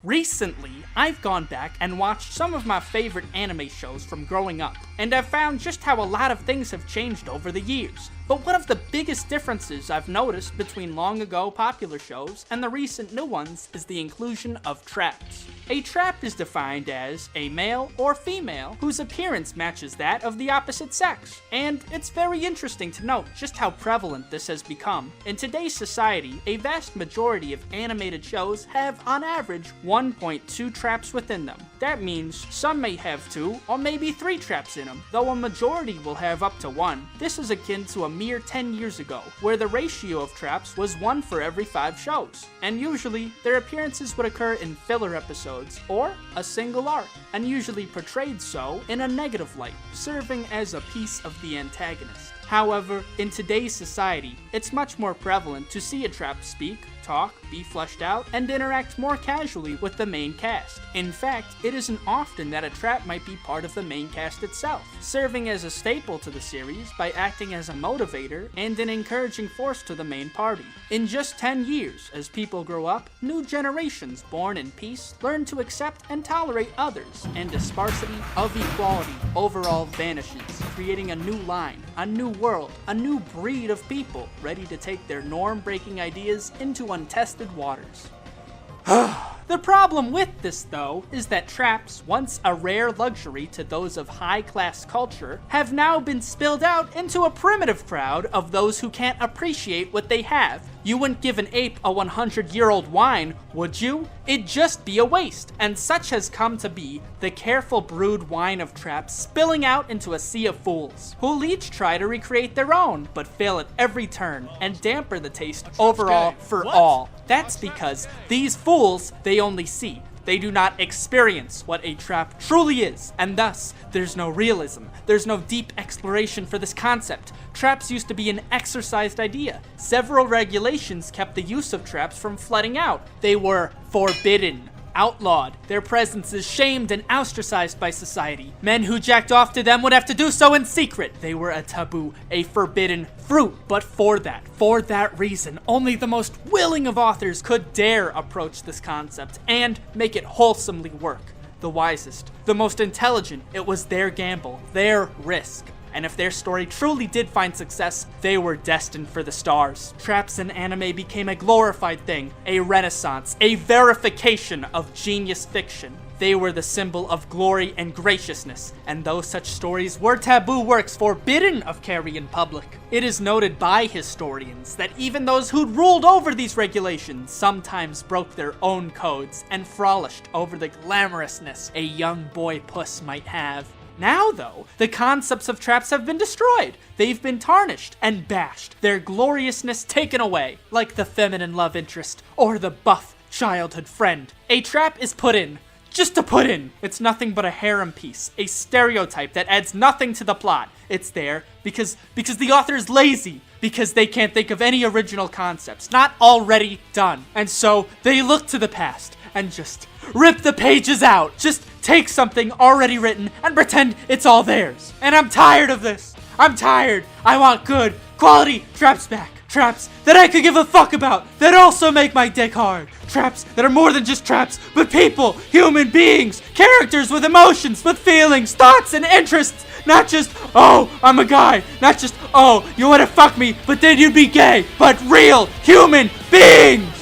Recently, I've gone back and watched some of my favorite anime shows from growing up, and I've found just how a lot of things have changed over the years. But one of the biggest differences I've noticed between long ago popular shows and the recent new ones is the inclusion of traps. A trap is defined as a male or female whose appearance matches that of the opposite sex, and it's very interesting to note just how prevalent this has become. In today's society, a vast majority of animated shows have, on average, 1.2 traps within them. That means some may have 2 or maybe 3 traps in them, though a majority will have up to 1. This is akin to a mere 10 years ago, where the ratio of traps was 1 for every 5 shows, and usually their appearances would occur in filler episodes or a single arc, and usually portrayed so in a negative light, serving as a piece of the antagonist. However, in today's society, it's much more prevalent to see a trap speak, talk, be fleshed out, and interact more casually with the main cast. In fact, it isn't often that a trap might be part of the main cast itself, serving as a staple to the series by acting as a motivator and an encouraging force to the main party. In just 10 years, as people grow up, new generations born in peace learn to accept and tolerate others, and the sparsity of equality overall vanishes, creating a new line, a new world, a new breed of people ready to take their norm-breaking ideas into untested waters. The problem with this, though, is that traps, once a rare luxury to those of high-class culture, have now been spilled out into a primitive crowd of those who can't appreciate what they have. You wouldn't give an ape a 100-year-old wine, would you? It'd just be a waste, and such has come to be the careful brewed wine of traps spilling out into a sea of fools, who'll each try to recreate their own, but fail at every turn, and damper the taste overall for all. That's because these fools, they only see. They do not experience what a trap truly is, and thus, there's no realism, there's no deep exploration for this concept. Traps used to be an exercised idea. Several regulations kept the use of traps from flooding out. They were forbidden, outlawed. Their presence is shamed and ostracized by society. Men who jacked off to them would have to do so in secret. They were a taboo, a forbidden fruit. But for that reason, only the most willing of authors could dare approach this concept and make it wholesomely work. The wisest, the most intelligent, it was their gamble, their risk. And if their story truly did find success, they were destined for the stars. Traps in anime became a glorified thing, a renaissance, a verification of genius fiction. They were the symbol of glory and graciousness, and though such stories were taboo works forbidden of carry in public, it is noted by historians that even those who'd ruled over these regulations sometimes broke their own codes and frolicked over the glamorousness a young boy puss might have. Now, though, the concepts of traps have been destroyed. They've been tarnished and bashed, their gloriousness taken away, like the feminine love interest or the buff childhood friend. A trap is put in, just to put in. It's nothing but a harem piece, a stereotype that adds nothing to the plot. It's there because the author is lazy, because they can't think of any original concepts, not already done. And so they look to the past and just rip the pages out. Just take something already written and pretend it's all theirs. And I'm tired of this. I'm tired. I want good, quality traps back. Traps that I could give a fuck about, that also make my dick hard. Traps that are more than just traps, but people, human beings, characters with emotions, with feelings, thoughts, and interests. Not just, oh, I'm a guy. Not just, oh, you wanna fuck me, but then you'd be gay. But real human beings.